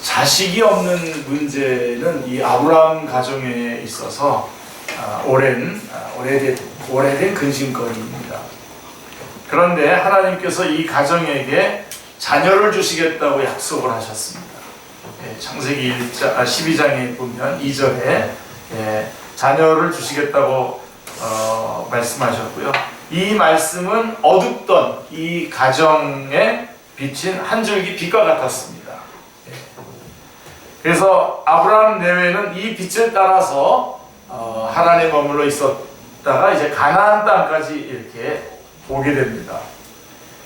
자식이 없는 문제는 이 아브라함 가정에 있어서 오래된 근심거리입니다. 그런데 하나님께서 이 가정에게 자녀를 주시겠다고 약속을 하셨습니다. 창세기 12장에 보면 2절에 자녀를 주시겠다고 말씀하셨고요. 이 말씀은 어둡던 이 가정에 비친 한 줄기 빛과 같았습니다. 그래서 아브라함 내외는 이 빛을 따라서 하나님에 머물러 있었다가 이제 가나안 땅까지 이렇게 오게 됩니다.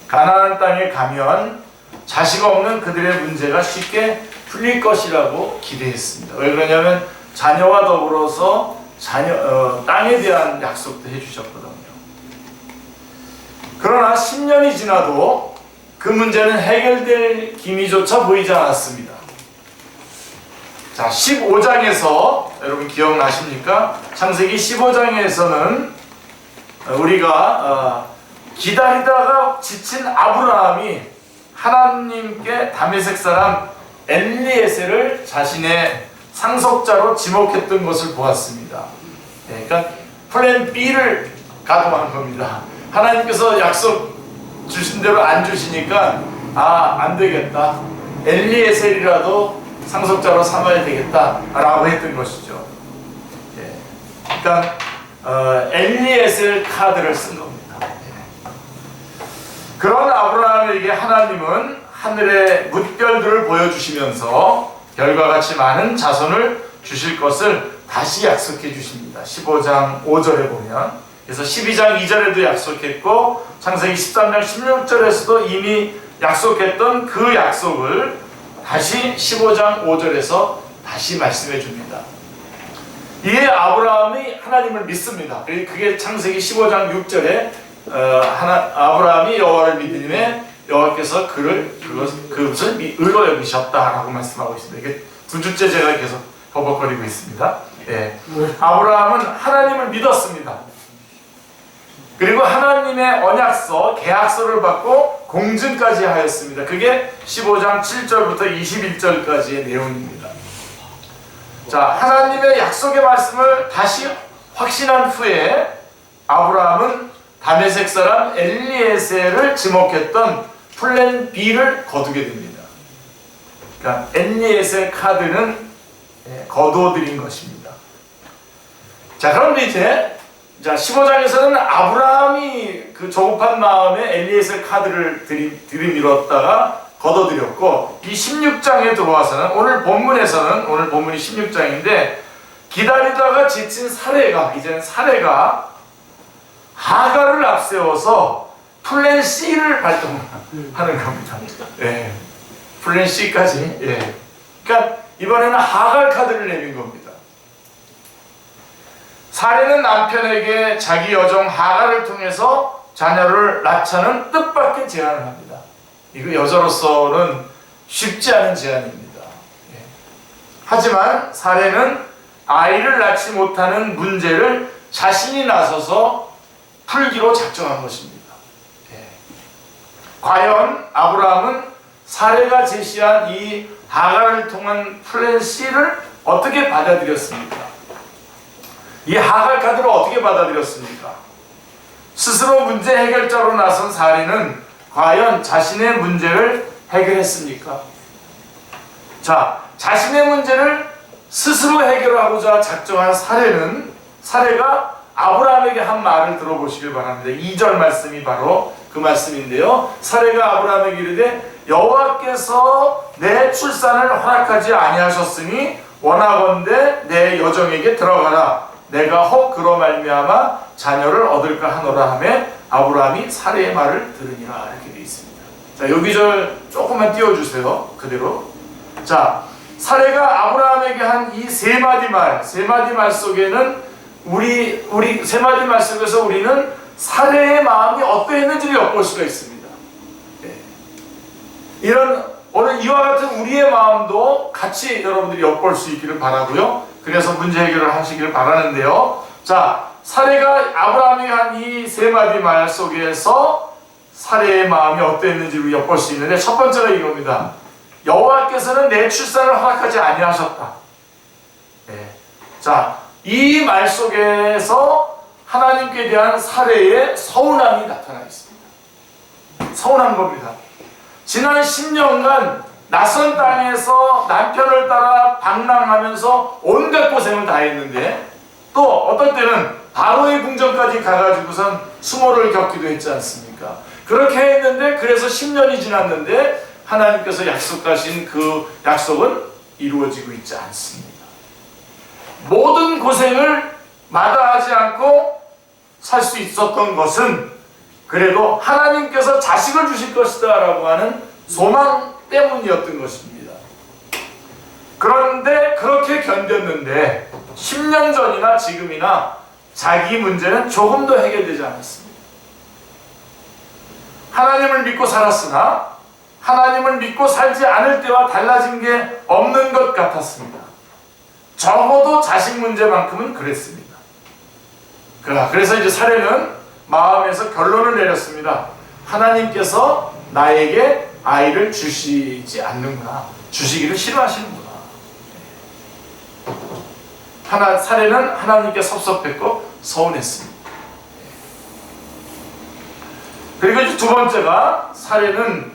가나안 땅에 가면 자식 없는 그들의 문제가 쉽게 풀릴 것이라고 기대했습니다. 왜 그러냐면 자녀와 더불어서 땅에 대한 약속도 해주셨거든요. 그러나 10년이 지나도 그 문제는 해결될 기미조차 보이지 않았습니다. 자, 15장에서 여러분 기억나십니까? 창세기 15장에서는 우리가 기다리다가 지친 아브라함이 하나님께 다메섹 사람 엘리에셀을 자신의 상속자로 지목했던 것을 보았습니다. 그러니까 플랜 B를 가동한 겁니다. 하나님께서 약속 주신 대로 안 주시니까 안 되겠다. 엘리에셀이라도 상속자로 삼아야 되겠다라고 했던 것이죠. 그러니까 엘리에셀 카드를 쓴 겁니다. 그런 아브라함에게 하나님은 하늘의 뭇별들을 보여주시면서 별과 같이 많은 자손을 주실 것을 다시 약속해 주십니다. 15장 5절에 보면. 그래서 12장 2절에도 약속했고 창세기 13장 16절에서도 이미 약속했던 그 약속을 다시 15장 5절에서 다시 말씀해 줍니다. 이에 아브라함이 하나님을 믿습니다. 그게 창세기 15장 6절에 아브라함이 여호와를 믿으니 여호와께서 그것을 의로 여기셨다라고 말씀하고 있습니다. 이게 두 주째 제가 계속 버벅거리고 있습니다. 아브라함은 하나님을 믿었습니다. 그리고 하나님의 언약서, 계약서를 받고 공증까지 하였습니다. 그게 15장 7절부터 21절까지의 내용입니다. 자, 하나님의 약속의 말씀을 다시 확신한 후에 아브라함은 다메섹 사람 엘리에셀을 지목했던 플랜 B를 거두게 됩니다. 그러니까 엘리에셀 카드는 거두어드린 것입니다. 자, 그런데 이제 15장에서는 아브라함이 그 조급한 마음에 엘리에셀 카드를 들이밀었다가 걷어들였고, 이 16장에 들어와서는 오늘 본문이 16장인데 기다리다가 지친 이제는 사레가 하갈을 앞세워서 플랜 C를 발동하는 겁니다. 플랜 C까지. 그러니까 이번에는 하갈 카드를 내민 겁니다. 사레는 남편에게 자기 여종 하갈을 통해서 자녀를 낳자는 뜻밖의 제안을 합니다. 이거 여자로서는 쉽지 않은 제안입니다. 하지만 사레는 아이를 낳지 못하는 문제를 자신이 나서서 풀기로 작정한 것입니다. 과연 아브라함은 사레가 제시한 이 하갈을 통한 플랜 C를 어떻게 받아들였습니까? 이 하갈 카드를 어떻게 받아들였습니까? 스스로 문제 해결자로 나선 사레는 과연 자신의 문제를 해결했습니까? 자, 자신의 문제를 스스로 해결하고자 작정한 사레가 아브라함에게 한 말을 들어보시길 바랍니다. 2절 말씀이 바로 그 말씀인데요. 사레가 아브라함에게 이르되 여호와께서 내 출산을 허락하지 아니하셨으니 원하건대 내 여종에게 들어가라. 내가 혹 그로 말미암아 자녀를 얻을까 하노라 하며 아브라함이 사레의 말을 들으니라. 이렇게 되어 있습니다. 자, 여기절 조금만 띄워주세요. 그대로. 자, 사레가 아브라함에게 한 이 세 마디 말 속에는 우리 세 마디 말 속에서 우리는 사레의 마음이 어떠했는지를 엿볼 수가 있습니다. 오늘 이와 같은 우리의 마음도 같이 여러분들이 엿볼 수 있기를 바라고요. 그래서 문제 해결을 하시기를 바라는데요. 자, 사레가 아브라함이 한 이 세 마디 말 속에서 사레의 마음이 어떠했는지를 엿볼 수 있는데 첫 번째가 이겁니다. 여호와께서는 내 출산을 허락하지 아니하셨다. 자, 이 말 속에서 하나님께 대한 살해의 서운함이 나타나 있습니다. 서운한 겁니다. 지난 10년간 낯선 땅에서 남편을 따라 방랑하면서 온갖 고생을 다 했는데, 또 어떤 때는 바로의 궁전까지 가가지고선 수모를 겪기도 했지 않습니까? 그렇게 했는데, 그래서 10년이 지났는데 하나님께서 약속하신 그 약속은 이루어지고 있지 않습니다. 모든 고생을 마다하지 않고 살 수 있었던 것은 그래도 하나님께서 자식을 주실 것이다 라고 하는 소망 때문이었던 것입니다. 그런데 그렇게 견뎠는데 10년 전이나 지금이나 자기 문제는 조금도 해결되지 않았습니다. 하나님을 믿고 살았으나 하나님을 믿고 살지 않을 때와 달라진 게 없는 것 같았습니다. 적어도 자식 문제만큼은 그랬습니다. 그래서 이제 사례는 마음에서 결론을 내렸습니다. 하나님께서 나에게 아이를 주시지 않는구나. 주시기를 싫어하시는구나. 사례는 하나님께 섭섭했고 서운했습니다. 그리고 이제 두 번째가, 사례는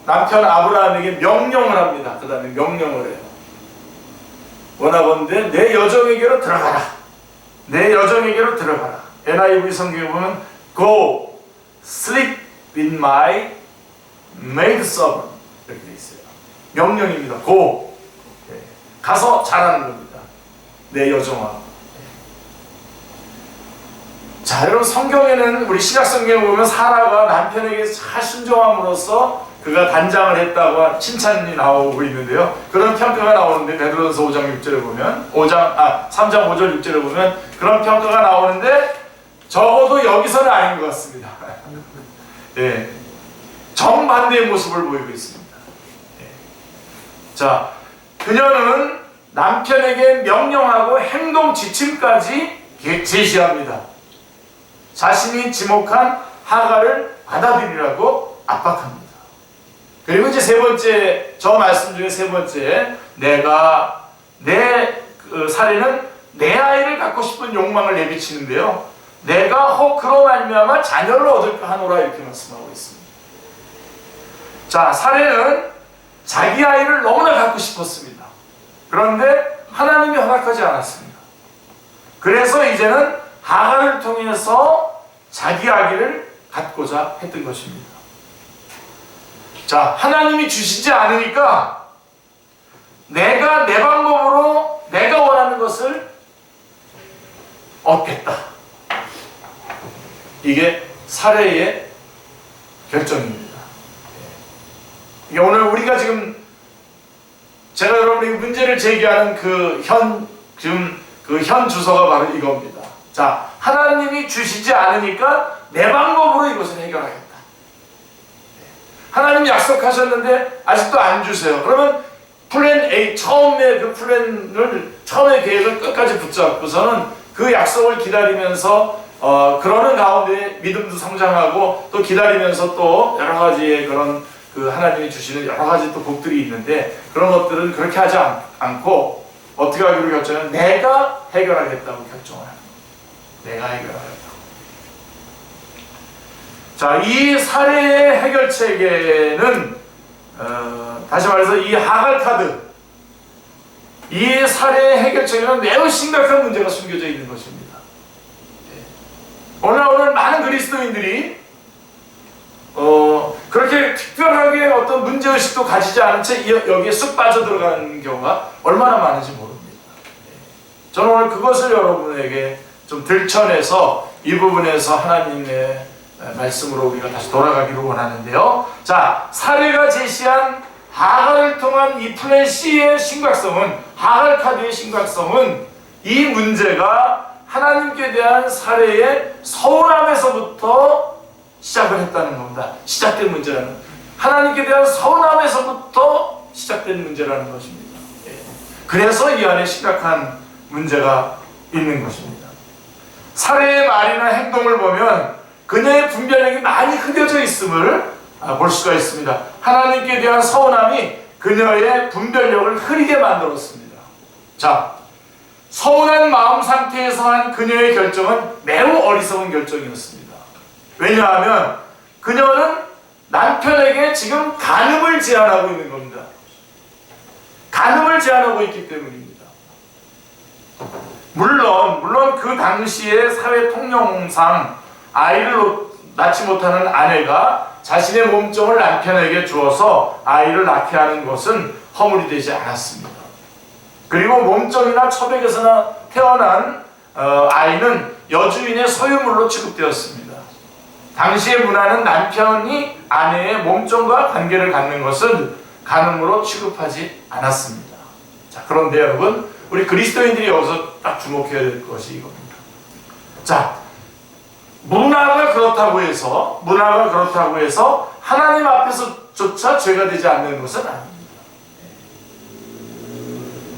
남편 아브라함에게 명령을 합니다. 그 다음에 명령을 해요. 원하건대 내 여정에게로 들어가라. 내 여정에게로 들어가라. NIV 성경에 보면 Go sleep with my maid servant 이렇게 돼 있어요. 명령입니다. Go. 가서 자라는 겁니다. 내 여정아. 자, 여러분, 성경에는, 우리 신약 성경에 보면 사라가 남편에게 잘 순종함으로써 그가 단장을 했다고 칭찬이 나오고 있는데요. 그런 평가가 나오는데, 베드로전서 5장 6절에 보면 3장 5절 6절에 보면 그런 평가가 나오는데, 적어도 여기서는 아닌 것 같습니다. 예, 정반대의 모습을 보이고 있습니다. 예. 자, 그녀는 남편에게 명령하고 행동 지침까지 제시합니다. 자신이 지목한 하갈을 받아들이라고 압박합니다. 그리고 이제 세 번째, 저 말씀 중에 세 번째, 사례는 내 아이를 갖고 싶은 욕망을 내비치는데요. 내가 혹 그로 말미암아 자녀를 얻을까 하노라, 이렇게 말씀하고 있습니다. 자, 사례는 자기 아이를 너무나 갖고 싶었습니다. 그런데 하나님이 허락하지 않았습니다. 그래서 이제는 하갈을 통해서 자기 아기를 갖고자 했던 것입니다. 자, 하나님이 주시지 않으니까 내가 내 방법으로 내가 원하는 것을 얻겠다. 이게 사례의 결정입니다. 이게 오늘 우리가 지금, 제가 여러분에게 문제를 제기하는 현 주소가 바로 이겁니다. 자, 하나님이 주시지 않으니까 내 방법으로 이것을 해결하겠다. 하나님이 약속하셨는데 아직도 안 주세요. 그러면 플랜 A, 처음에 계획을 끝까지 붙잡고서는 그 약속을 기다리면서 그러는 가운데 믿음도 성장하고, 또 기다리면서 또 여러 가지의 그런 하나님이 주시는 여러 가지 또 복들이 있는데, 그런 것들은 그렇게 하지 않고 어떻게 하기로 결정하면 내가 해결하겠다고 결정을 합니다. 내가 해결하겠다고. 자, 이 사례의 해결책에는 다시 말해서 이 하갈 카드, 이 사례의 해결책에는 매우 심각한 문제가 숨겨져 있는 것입니다. 오늘 많은 그리스도인들이 그렇게 특별하게 어떤 문제의식도 가지지 않은 채 여기에 쑥 빠져들어가는 경우가 얼마나 많은지 모릅니다. 저는 오늘 그것을 여러분에게 좀 들춰내서 이 부분에서 하나님의 말씀으로 우리가 다시 돌아가기를 원하는데요. 자, 사례가 제시한 하갈을 통한 이 플랜 C의 심각성은, 하갈 카드의 심각성은, 이 문제가 하나님께 대한 사례의 서운함에서부터 시작을 했다는 겁니다. 시작된 문제라는, 하나님께 대한 서운함에서부터 시작된 문제라는 것입니다. 그래서 이 안에 심각한 문제가 있는 것입니다. 사례의 말이나 행동을 보면 그녀의 분별력이 많이 흐려져 있음을 볼 수가 있습니다. 하나님께 대한 서운함이 그녀의 분별력을 흐리게 만들었습니다. 자, 서운한 마음 상태에서 한 그녀의 결정은 매우 어리석은 결정이었습니다. 왜냐하면 그녀는 남편에게 지금 간음을 제안하고 있는 겁니다. 간음을 제안하고 있기 때문입니다. 물론 그 당시의 사회 통념상 아이를 낳지 못하는 아내가 자신의 몸종을 남편에게 주어서 아이를 낳게 하는 것은 허물이 되지 않았습니다. 그리고 몸종이나 처백에서나 태어난 아이는 여주인의 소유물로 취급되었습니다. 당시의 문화는 남편이 아내의 몸종과 관계를 갖는 것은 간음으로 취급하지 않았습니다. 자, 그런데 여러분, 우리 그리스도인들이 여기서 딱 주목해야 될 것이 이겁니다. 자, 문화가 그렇다고 해서 하나님 앞에서조차 죄가 되지 않는 것은 아닙니다.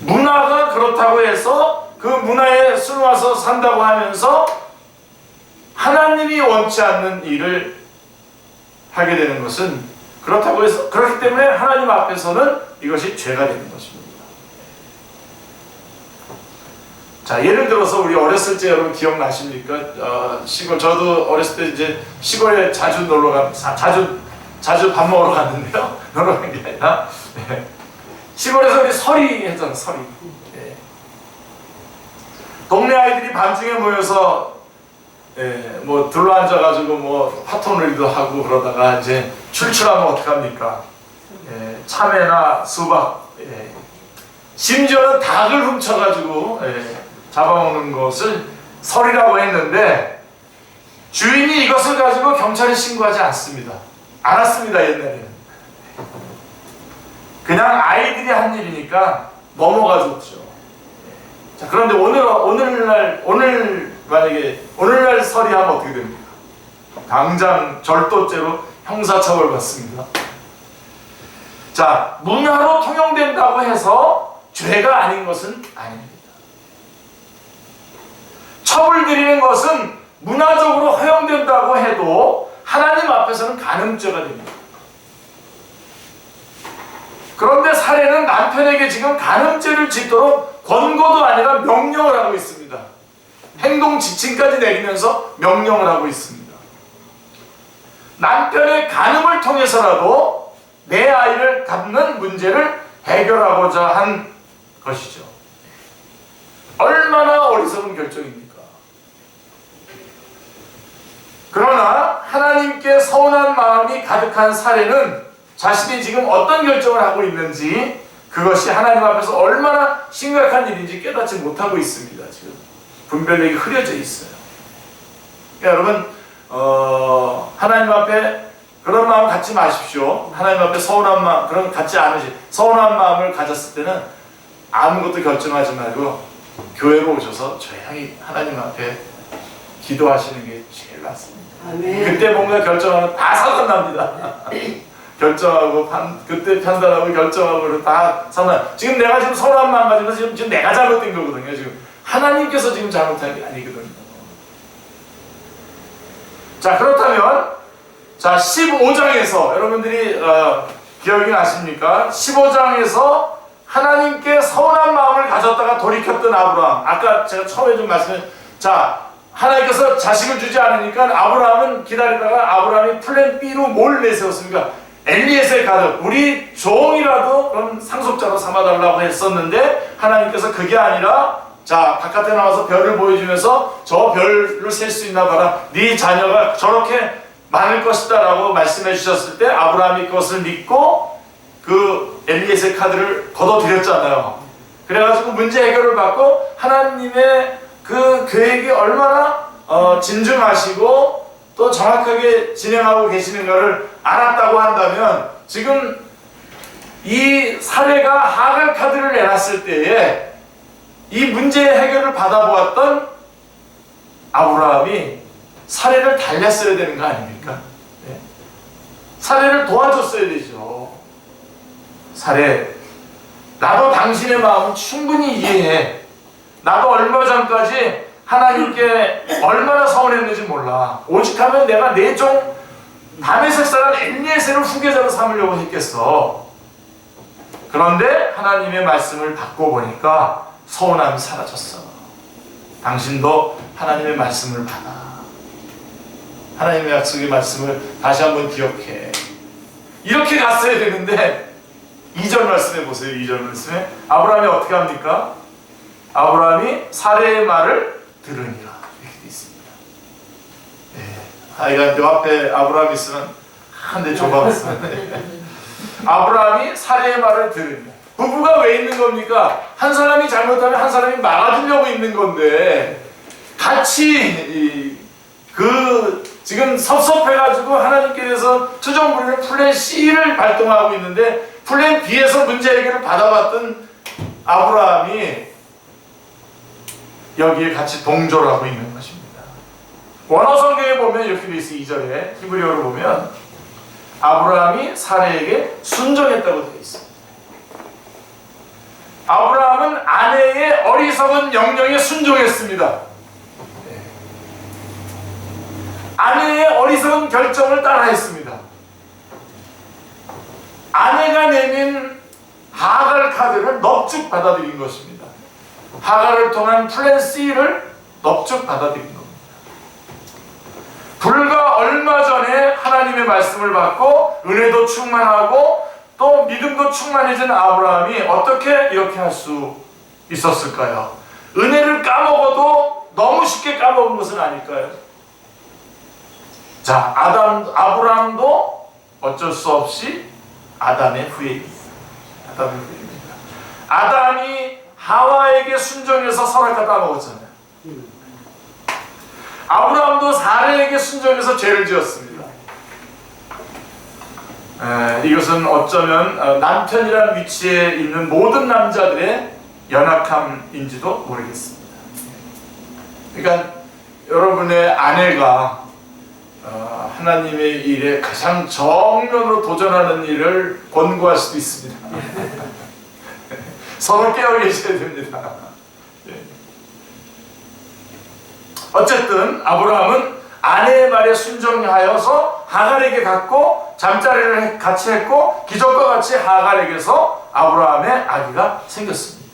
문화가 그렇다고 해서 그 문화에 순화서 산다고 하면서 하나님이 원치 않는 일을 하게 되는 것은 그렇다고 해서, 그렇기 때문에 하나님 앞에서는 이것이 죄가 되는 것입니다. 자, 예를 들어서 우리 어렸을 때 여러분 기억나십니까? 시골, 저도 어렸을 때 이제 시골에 자주 자주 밥 먹으러 갔는데요. 놀러 간 게 아니라, 네. 시골에서 우리 서리 했잖아, 서리. 네. 동네 아이들이 밤중에 모여서 뭐 둘러앉아가지고 뭐 파토놀이도 하고 그러다가 이제 출출하면 어떡합니까? 참외나 수박, 심지어는 닭을 훔쳐가지고 잡아먹는 것을 설이라고 했는데 주인이 이것을 가지고 경찰에 신고하지 않았습니다. 옛날에는. 그냥 아이들이 한 일이니까 넘어가줬죠. 자, 그런데 오늘날 설이하면 어떻게 됩니까? 당장 절도죄로 형사처벌 받습니다. 자, 문화로 통용된다고 해서 죄가 아닌 것은 아닙니다. 처벌드리는 것은 문화적으로 허용된다고 해도 하나님 앞에서는 간음죄가 됩니다. 그런데 사례는 남편에게 지금 간음죄를 짓도록 권고도 아니라 명령을 하고 있습니다. 행동 지침까지 내리면서 명령을 하고 있습니다. 남편의 간음을 통해서라도 내 아이를 갖는 문제를 해결하고자 한 것이죠. 얼마나 어리석은 결정입니까? 그러나 하나님께 서운한 마음이 가득한 사례는 자신이 지금 어떤 결정을 하고 있는지, 그것이 하나님 앞에서 얼마나 심각한 일인지 깨닫지 못하고 있습니다. 지금 분별력이 흐려져 있어요. 그러니까 여러분, 하나님 앞에 그런 마음 갖지 마십시오. 하나님 앞에 서운한 마음, 그런 갖지 서운한 마음을 가졌을 때는 아무것도 결정하지 말고 교회로 오셔서 조용히 하나님 앞에 기도하시는 게 제일 낫습니다. 아멘. 그때 뭔가 결정하면 다 사단납니다. 결정하고 그때 판단하고 결정하고 다 사단. 지금 내가 지금 서운한 마음 가지고 지금 내가 잘못된 거거든요. 지금 하나님께서 지금 잘못한 게 아니거든요. 자, 그렇다면 자 15장에서 여러분들이 기억이 나십니까? 15장에서 하나님께 서운한 마음을 가졌다가 돌이켰던 아브라함. 아까 제가 처음에 좀 자, 하나님께서 자식을 주지 않으니까 아브라함은 기다리다가 아브라함이 플랜 B로 뭘 내세웠습니까? 엘리에셀 가족, 우리 종이라도 그런 상속자로 삼아달라고 했었는데 하나님께서 그게 아니라 자, 바깥에 나와서 별을 보여주면서 저 별을 셀 수 있나 봐라. 네 자녀가 저렇게 많을 것이다 라고 말씀해 주셨을 때 아브라함이 그것을 믿고 그 엘리에셀 카드를 걷어들였잖아요. 그래가지고 문제 해결을 받고 하나님의 그 계획이 얼마나 진중하시고 또 정확하게 진행하고 계시는가를 알았다고 한다면 지금 이 사례가 하갈 카드를 내놨을 때에 이 문제의 해결을 받아보았던 아브라함이 사례를 달랬어야 되는 거 아닙니까? 네? 사례를 도와줬어야 되죠. 사례, 나도 당신의 마음을 충분히 이해해. 나도 얼마 전까지 하나님께 얼마나 서운했는지 몰라. 오직하면 내가 내 종 다메섹 사람 엘리에셀을 후계자로 삼으려고 했겠어. 그런데 하나님의 말씀을 받고 보니까 서운함이 사라졌어. 당신도 하나님의 말씀을 받아. 하나님의 약속의 말씀을 다시 한번 기억해. 이렇게 갔어야 되는데 2절 말씀해 보세요. 2절 말씀에 아브라함이 어떻게 합니까? 아브라함이 사레의 말을 들으니라 이렇게 되어 있습니다. 이거 요 앞에 아브라함이 있으면 한 대 줘봤어. 아브라함이 사레의 말을 들으니라. 부부가 왜 있는 겁니까? 한 사람이 잘못하면 한 사람이 막아주려고 있는 건데 같이 지금 섭섭해가지고 하나님께 대해서 투정 부리는 플랜 C를 발동하고 있는데 플랜 B에서 문제 해결을 받아봤던 아브라함이 여기에 같이 동조를 하고 있는 것입니다. 원어 성경에 보면 이렇게 되어 있어요. 2절에 히브리어로 보면 아브라함이 사레에게 순종했다고 되어 있습니다. 아브라함은 아내의 어리석은 명령에 순종했습니다. 아내의 어리석은 결정을 따라했습니다. 아내가 내민 하갈 카드를 넙죽 받아들인 것입니다. 하갈을 통한 플랜 C를 넙죽 받아들인 겁니다. 불과 얼마 전에 하나님의 말씀을 받고 은혜도 충만하고 또 믿음도 충만해진 아브라함이 어떻게 이렇게 할 수 있었을까요? 은혜를 까먹어도 너무 쉽게 까먹은 것은 아닐까요? 자, 아브라함도 어쩔 수 없이 아담의 후예입니다. 아담이 하와에게 순종해서 선악과 따먹었잖아요. 아브라함도 사레에게 순종해서 죄를 지었습니다. 이것은 어쩌면 남편이라는 위치에 있는 모든 남자들의 연약함인지도 모르겠습니다. 그러니까 여러분의 아내가 하나님의 일에 가장 정면으로 도전하는 일을 권고할 수도 있습니다. 서로 깨어 계셔야 됩니다. 어쨌든 아브라함은 아내의 말에 순종하여서 하갈에게 갔고 잠자리를 같이 했고 기적과 같이 하갈에게서 아브라함의 아기가 생겼습니다.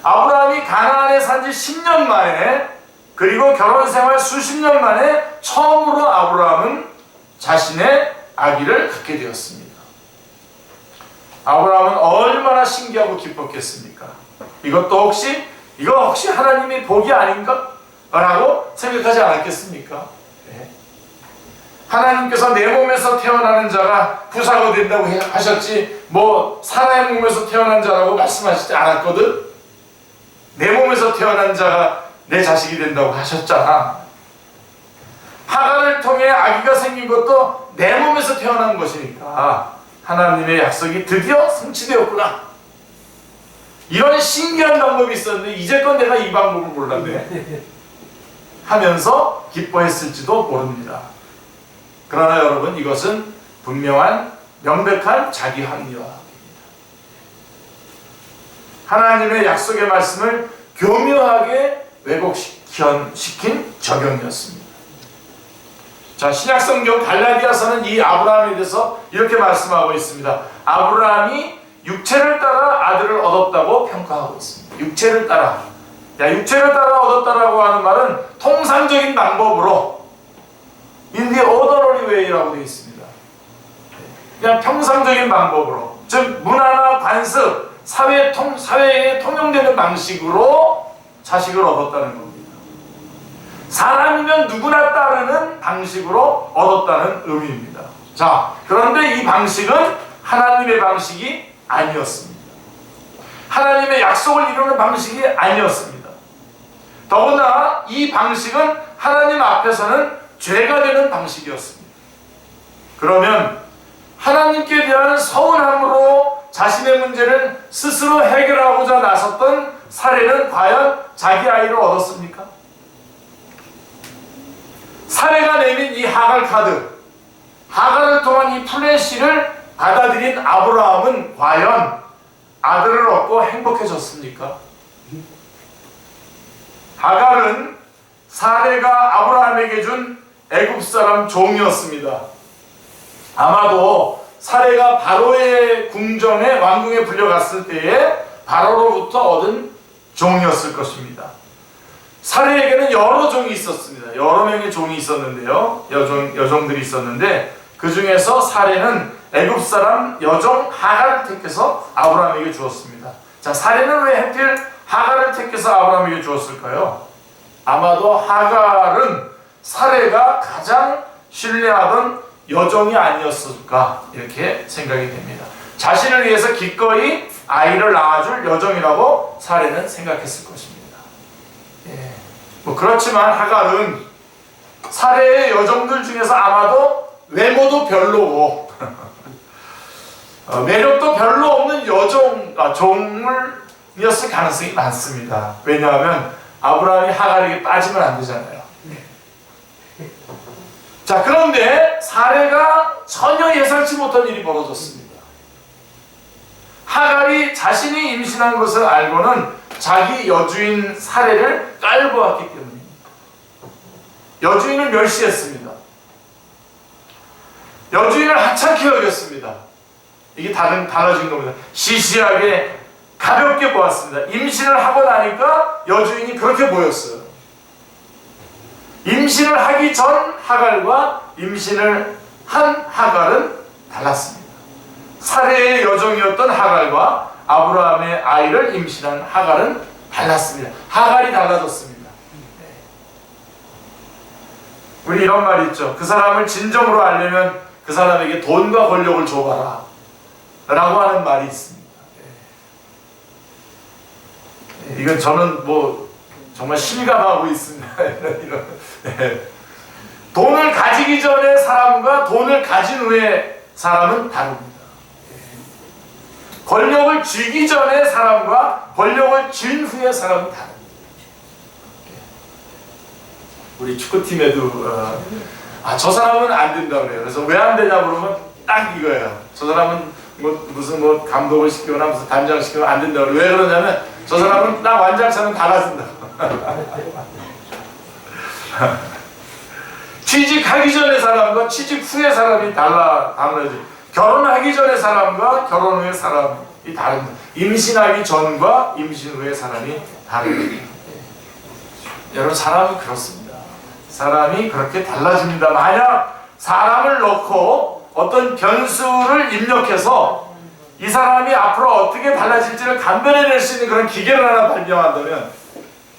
아브라함이 가나안에 산 지 10년 만에 그리고 결혼생활 수십 년 만에 처음으로 아브라함은 자신의 아기를 갖게 되었습니다. 아브라함은 얼마나 신기하고 기뻤겠습니까? 이거 혹시 하나님의 복이 아닌가? 라고 생각하지 않았겠습니까? 네. 하나님께서 내 몸에서 태어나는 자가 부사가 된다고 하셨지 사라의 몸에서 태어난 자라고 말씀하시지 않았거든? 내 몸에서 태어난 자가 내 자식이 된다고 하셨잖아. 하갈을 통해 아기가 생긴 것도 내 몸에서 태어난 것이니까 하나님의 약속이 드디어 성취되었구나. 이런 신기한 방법이 있었는데 이제껏 내가 이 방법을 몰랐네 하면서 기뻐했을지도 모릅니다. 그러나 여러분, 이것은 분명한 명백한 자기 합리화입니다. 하나님의 약속의 말씀을 교묘하게 왜곡시킨 적용이었습니다. 자, 신약성경 갈라디아서는 이 아브라함에 대해서 이렇게 말씀하고 있습니다. 아브라함이 육체를 따라 아들을 얻었다고 평가하고 있습니다. 육체를 따라 얻었다라고 하는 말은 통상적인 방법으로 in the orderly way라고 되어 있습니다. 그냥 평상적인 방법으로, 즉 문화나 관습, 사회에 통용되는 방식으로 자식을 얻었다는 겁니다. 사람이면 누구나 따르는 방식으로 얻었다는 의미입니다. 자, 그런데 이 방식은 하나님의 방식이 아니었습니다. 하나님의 약속을 이루는 방식이 아니었습니다. 더구나 이 방식은 하나님 앞에서는 죄가 되는 방식이었습니다. 그러면 하나님께 대한 서운함으로 자신의 문제를 스스로 해결하고자 나섰던 사레는 과연 자기 아이를 얻었습니까? 사레가 내민 이 하갈 카드, 하갈을 통한 이 플랜 C를 받아들인 아브라함은 과연 아들을 얻고 행복해졌습니까? 하갈은 사레가 아브라함에게 준 애굽 사람 종이었습니다. 아마도 사례가 바로의 궁전에 왕궁에 불려갔을 때에 바로로부터 얻은 종이었을 것입니다. 사례에게는 여러 종이 있었습니다. 여러 명의 종이 있었는데요. 여종들이 있었는데 그 중에서 사례는 애굽 사람 여종 하갈을 택해서 아브라함에게 주었습니다. 자, 사례는 왜 하필 하갈을 택해서 아브라함에게 주었을까요? 아마도 하갈은 사례가 가장 신뢰하던 여종이 아니었을까 이렇게 생각이 됩니다. 자신을 위해서 기꺼이 아이를 낳아줄 여종이라고 사례는 생각했을 것입니다. 예. 뭐 그렇지만 하갈은 사례의 여종들 중에서 아마도 외모도 별로고 매력도 별로 없는 종이었을 가능성이 많습니다. 왜냐하면 아브라함이 하갈에게 빠지면 안 되잖아요. 자, 그런데 사례가 전혀 예상치 못한 일이 벌어졌습니다. 하갈이 자신이 임신한 것을 알고는 자기 여주인 사례를 깔보았기 때문입니다. 여주인을 멸시했습니다. 여주인을 하찮게 여겼습니다. 이게 달라진 겁니다. 시시하게 가볍게 보았습니다. 임신을 하고 나니까 여주인이 그렇게 보였어요. 임신을 하기 전 하갈과 임신을 한 하갈은 달랐습니다. 사례의 여종이었던 하갈과 아브라함의 아이를 임신한 하갈은 달랐습니다. 하갈이 달라졌습니다. 우리 이런 말이 있죠. 그 사람을 진정으로 알려면 그 사람에게 돈과 권력을 줘봐라 라고 하는 말이 있습니다. 이건 저는 뭐 정말 실감하고 있습니다. 돈을 가지기 전에 사람과 돈을 가진 후에 사람은 다릅니다. 권력을 쥐기 전에 사람과 권력을 쥔 후에 사람은 다릅니다. 우리 축구팀에도 저 사람은 안 된다 그래요. 그래서 왜 안 되냐 그러면 딱 이거예요. 저 사람은 무슨 감독을 시키거나 무슨 단장을 시키면 안 된다 그래요. 왜 그러냐면 저 사람은 딱 완장차는 달아준다. 취직하기 전에 사람과 취직 후의 사람이 달라지. 결혼하기 전에 사람과 결혼 후의 사람이 다릅니다. 임신하기 전과 임신 후의 사람이 다릅니다. 여러분, 사람은 그렇습니다. 사람이 그렇게 달라집니다. 만약 사람을 넣고 어떤 변수를 입력해서 이 사람이 앞으로 어떻게 달라질지를 감별해낼 수 있는 그런 기계를 하나 발명한다면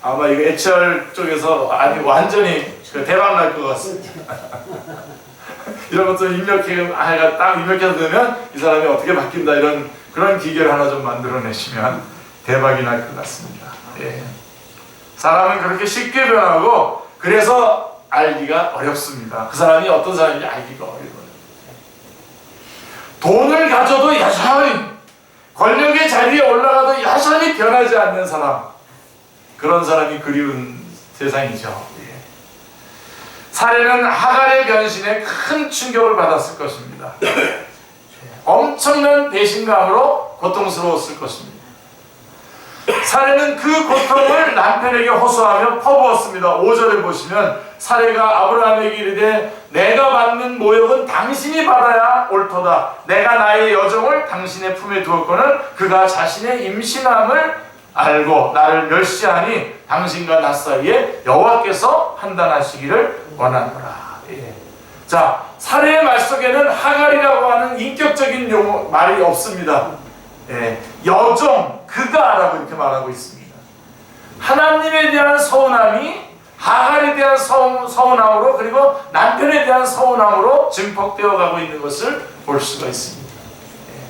아마 이거 HR 쪽에서 완전히 대박 날 것 같습니다. 이런 것들 딱 입력해서 넣으면 이 사람이 어떻게 바뀐다 이런 그런 기계를 하나 좀 만들어내시면 대박이 날 것 같습니다. 예. 사람은 그렇게 쉽게 변하고 그래서 알기가 어렵습니다. 그 사람이 어떤 사람인지 알기가 어려워요. 돈을 가져도 여전히 권력의 자리에 올라가도 여전히 변하지 않는 사람, 그런 사람이 그리운 세상이죠. 예. 사례는 하갈의 변신에 큰 충격을 받았을 것입니다. 엄청난 배신감으로 고통스러웠을 것입니다. 사례는 그 고통을 남편에게 호소하며 퍼부었습니다. 5절에 보시면 사례가 아브라함에게 이르되 내가 받는 모욕은 당신이 받아야 옳도다. 내가 나의 여종을 당신의 품에 두었거늘 그가 자신의 임신함을 알고 나를 멸시하니 당신과 나 사이에 여호와께서 판단하시기를 원하노라. 예. 자, 사례의 말 속에는 하갈이라고 하는 인격적인 말이 없습니다. 예. 여종, 그가라고 이렇게 말하고 있습니다. 하나님에 대한 서운함이 하갈에 대한 서운함으로 그리고 남편에 대한 서운함으로 증폭되어 가고 있는 것을 볼 수가 있습니다. 예.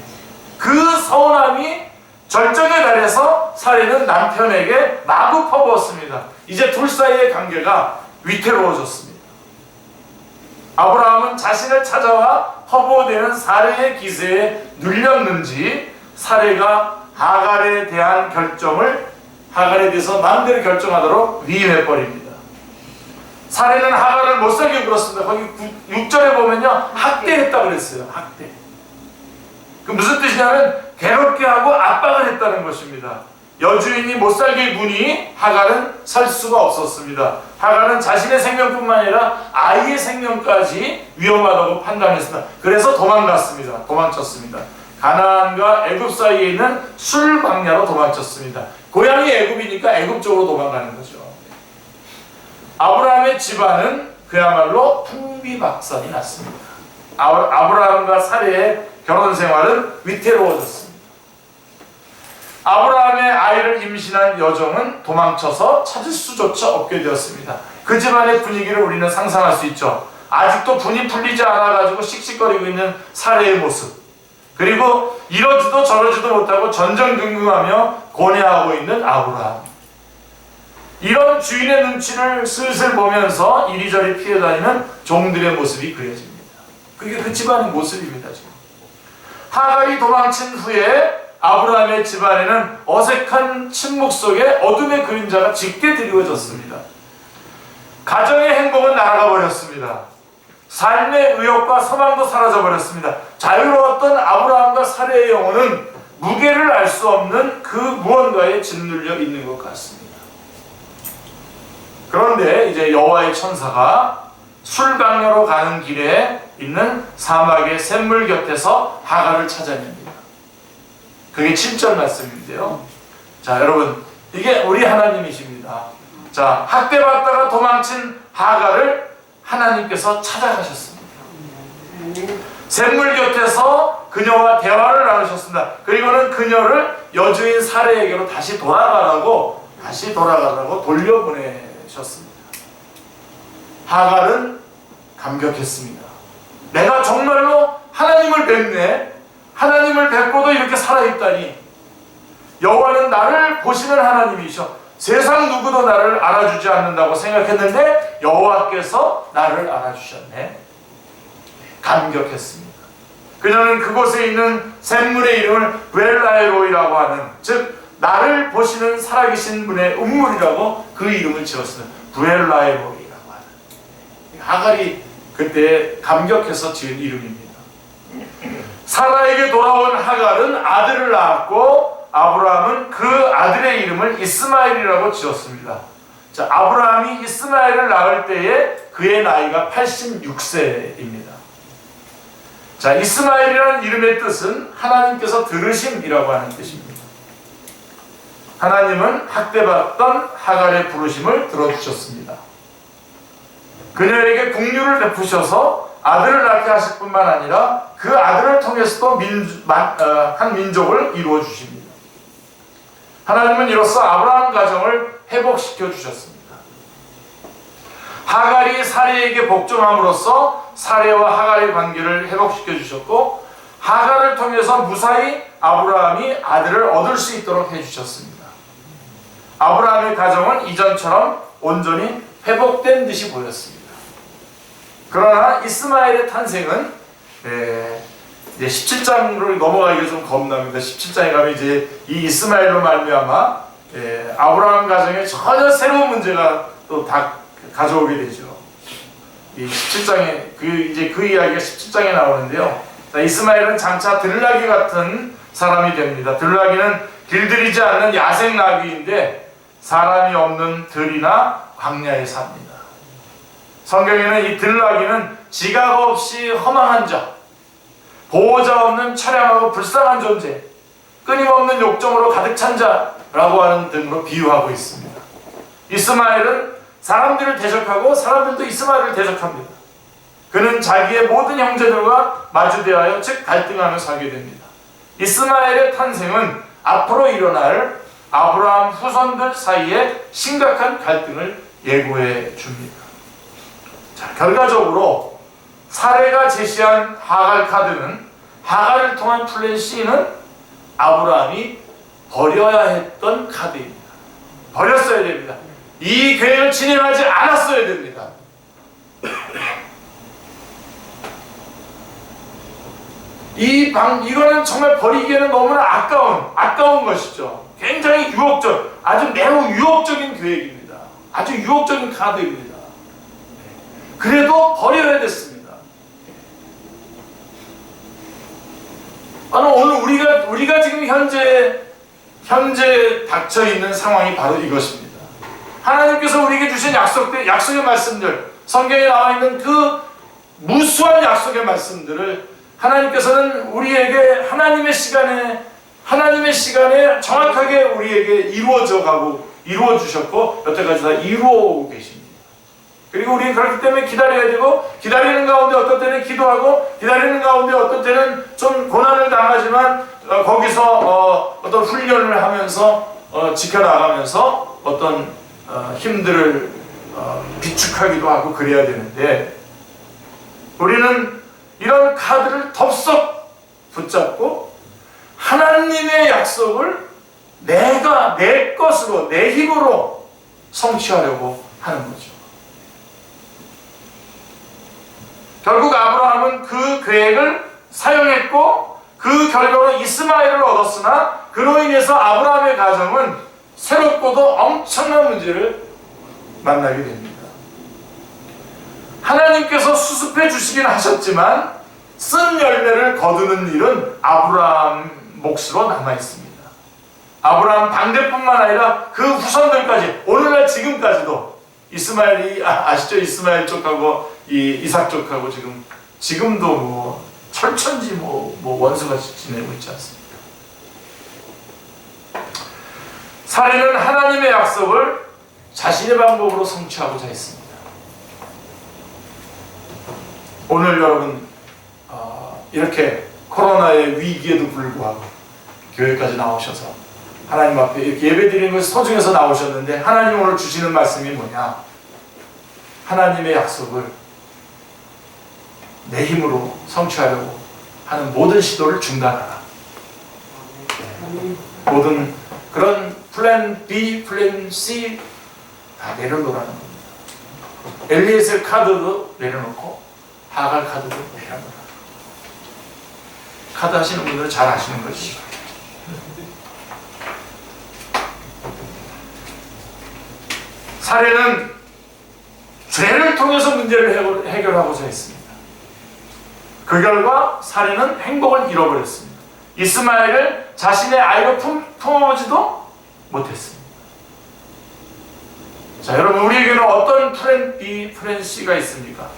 그 서운함이 절정에 달해서 사례는 남편에게 마구 퍼부었습니다. 이제 둘 사이의 관계가 위태로워졌습니다. 아브라함은 자신을 찾아와 퍼부어대는 사례의 기세에 눌렸는지 사례가 하갈에 대한 하갈에 대해서 마음대로 결정하도록 위임해버립니다. 사례는 하갈을 못살게 굴었습니다. 거기 6절에 보면요, 학대했다 그랬어요. 학대. 그 무슨 뜻이냐면 괴롭게 하고 압박을 했다는 것입니다. 여주인이 못 살게 구니 하갈은 살 수가 없었습니다. 하갈은 자신의 생명뿐만 아니라 아이의 생명까지 위험하다고 판단했습니다. 그래서 도망갔습니다. 도망쳤습니다. 가나안과 애굽 사이에 있는 술 광야로 도망쳤습니다. 고향이 애굽이니까 애굽 쪽으로 도망가는 거죠. 아브라함의 집안은 그야말로 풍비박산이 났습니다. 아브라함과 사레의 결혼 생활은 위태로워졌습니다. 아브라함의 아이를 임신한 여종은 도망쳐서 찾을 수조차 없게 되었습니다. 그 집안의 분위기를 우리는 상상할 수 있죠. 아직도 분이 풀리지 않아가지고 씩씩거리고 있는 사레의 모습, 그리고 이러지도 저러지도 못하고 전전긍긍하며 고뇌하고 있는 아브라함. 이런 주인의 눈치를 슬슬 보면서 이리저리 피해다니는 종들의 모습이 그려집니다. 그게 그 집안의 모습입니다. 지금 하갈이 도망친 후에 아브라함의 집안에는 어색한 침묵 속에 어둠의 그림자가 짙게 드리워졌습니다. 가정의 행복은 날아가 버렸습니다. 삶의 의욕과 소망도 사라져 버렸습니다. 자유로웠던 아브라함과 사레의 영혼은 무게를 알 수 없는 그 무언가에 짓눌려 있는 것 같습니다. 그런데 이제 여호와의 천사가 술강야로 가는 길에 있는 사막의 샘물 곁에서 하갈을 찾아냅니다. 그게 7절 말씀인데요. 자, 여러분, 이게 우리 하나님이십니다. 자, 학대받다가 도망친 하갈을 하나님께서 찾아가셨습니다. 샘물 곁에서 그녀와 대화를 나누셨습니다. 그리고는 그녀를 여주인 사레에게로 다시 돌아가라고 돌려보내셨습니다. 하갈은 감격했습니다. 내가 정말로 하나님을 뵙네. 하나님을 뵙고도 이렇게 살아있다니. 여호와는 나를 보시는 하나님이셔. 세상 누구도 나를 알아주지 않는다고 생각했는데 여호와께서 나를 알아주셨네. 감격했습니다. 그녀는 그곳에 있는 샘물의 이름을 브엘라에로이라고 하는, 즉 나를 보시는 살아계신 분의 운물이라고 그 이름을 지었습니다. 브엘라에로이라고 하는. 하갈이 그때 감격해서 지은 이름입니다. 사라에게 돌아온 하갈은 아들을 낳았고 아브라함은 그 아들의 이름을 이스마엘이라고 지었습니다. 자, 아브라함이 이스마엘을 낳을 때에 그의 나이가 86세입니다. 자, 이스마엘이라는 이름의 뜻은 하나님께서 들으심이라고 하는 뜻입니다. 하나님은 학대받던 하갈의 부르심을 들어주셨습니다. 그녀에게 긍휼을 베푸셔서 아들을 낳게 하실 뿐만 아니라 그 아들을 통해서도 한 민족을 이루어 주십니다. 하나님은 이로써 아브라함 가정을 회복시켜 주셨습니다. 하갈이 사레에게 복종함으로써 사레와 하갈의 관계를 회복시켜 주셨고, 하갈을 통해서 무사히 아브라함이 아들을 얻을 수 있도록 해주셨습니다. 아브라함의 가정은 이전처럼 온전히 회복된 듯이 보였습니다. 그러나 이스마엘의 탄생은 이제 17장으로 넘어가기가 좀 겁납니다. 17장에 가면 이제 이 이스마엘로 말미암아 아브라함 가정에 전혀 새로운 문제가 또 다 가져오게 되죠. 이 17장에 그 이야기가 17장에 나오는데요. 자, 이스마엘은 장차 들나귀 같은 사람이 됩니다. 들나귀는 길들이지 않는 야생 나귀인데 사람이 없는 들이나 광야에 삽니다. 성경에는 이 들나귀는 지각 없이 허망한 자, 보호자 없는 처량하고 불쌍한 존재, 끊임없는 욕정으로 가득 찬 자라고 하는 등으로 비유하고 있습니다. 이스마엘은 사람들을 대적하고 사람들도 이스마엘을 대적합니다. 그는 자기의 모든 형제들과 마주대하여 즉 갈등하며 살게 됩니다. 이스마엘의 탄생은 앞으로 일어날 아브라함 후손들 사이에 심각한 갈등을 예고해 줍니다. 자, 결과적으로 사레가 제시한 하갈 카드는, 하갈을 통한 플랜 C는 아브라함이 버려야 했던 카드입니다. 버렸어야 됩니다. 이 계획을 진행하지 않았어야 됩니다. 이거는 정말 버리기에는 너무나 아까운 것이죠. 굉장히 아주 매우 유혹적인 계획입니다. 아주 유혹적인 카드입니다. 그래도 버려야 됐습니다. 오늘 우리가 지금 현재 현재 닥쳐 있는 상황이 바로 이것입니다. 하나님께서 우리에게 주신 약속의 말씀들, 성경에 나와 있는 그 무수한 약속의 말씀들을 하나님께서는 우리에게 하나님의 시간에 정확하게 우리에게 이루어 주셨고 여태까지 다 이루어오고 계십니다. 그리고 우리는 그렇기 때문에 기다려야 되고, 기다리는 가운데 어떤 때는 기도하고, 기다리는 가운데 어떤 때는 좀 고난을 당하지만 거기서 어떤 훈련을 하면서 지켜나가면서 어떤 힘들을 비축하기도 하고 그래야 되는데, 우리는 이런 카드를 덥석 붙잡고 하나님의 약속을 내가 내 것으로, 내 힘으로 성취하려고 하는 거죠. 결국 아브라함은 그 계획을 사용했고 그 결과로 이스마엘을 얻었으나 그로 인해서 아브라함의 가정은 새롭고도 엄청난 문제를 만나게 됩니다. 하나님께서 수습해 주시긴 하셨지만 쓴 열매를 거두는 일은 아브라함 몫으로 남아있습니다. 아브라함 당대뿐만 아니라 그 후손들까지, 오늘날 지금까지도 이스마엘이 아시죠? 이스마엘 쪽하고 이삭 쪽하고 지금도 뭐 철천지 원수같이 지내고 있지 않습니까? 사례는 하나님의 약속을 자신의 방법으로 성취하고자 했습니다. 오늘 여러분 이렇게 코로나의 위기에도 불구하고 교회까지 나오셔서 하나님 앞에 이렇게 예배드리는 것이 소중해서 나오셨는데, 하나님 오늘 주시는 말씀이 뭐냐? 하나님의 약속을 내 힘으로 성취하려고 하는 모든 시도를 중단하라. 모든 그런 플랜 B, 플랜 C 다 내려놓으라는 겁니다. 엘리에셀 카드도 내려놓고 하갈 카드도 내려놓으라. 카드 하시는 분들은 잘 아시는 것이죠. 사례는 죄를 통해서 문제를 해결하고자 했습니다. 그 결과 사례는 행복을 잃어버렸습니다. 이스마엘을 자신의 아이로 품어보지도 못했습니다. 자, 여러분, 우리에게는 어떤 플랜 B, 플랜 C가 있습니까?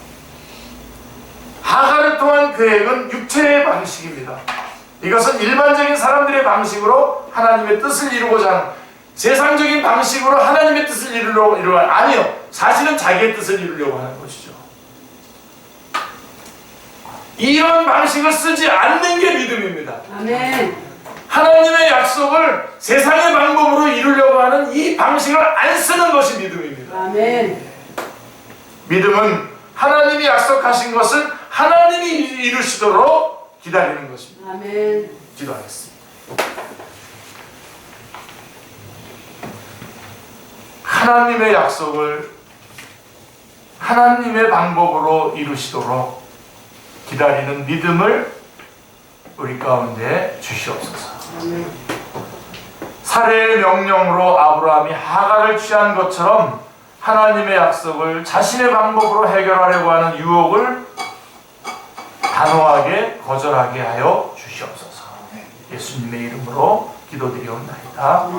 하갈을 통한 계획은 육체의 방식입니다. 이것은 일반적인 사람들의 방식으로 하나님의 뜻을 이루고자 하는, 세상적인 방식으로 하나님의 뜻을 이루려고 하는, 아니요, 사실은 자기의 뜻을 이루려고 하는 것이죠. 이런 방식을 쓰지 않는 게 믿음입니다. 아멘. 하나님의 약속을 세상의 방법으로 이루려고 하는 이 방식을 안 쓰는 것이 믿음입니다. 아멘. 믿음은 하나님이 약속하신 것을 하나님이 이루시도록 기다리는 것입니다. 아멘. 기도하겠습니다. 하나님의 약속을 하나님의 방법으로 이루시도록 기다리는 믿음을 우리 가운데 주시옵소서. 사례의 명령으로 아브라함이 하갈을 취한 것처럼 하나님의 약속을 자신의 방법으로 해결하려고 하는 유혹을 단호하게 거절하게 하여 주시옵소서. 예수님의 이름으로 기도드리옵나이다.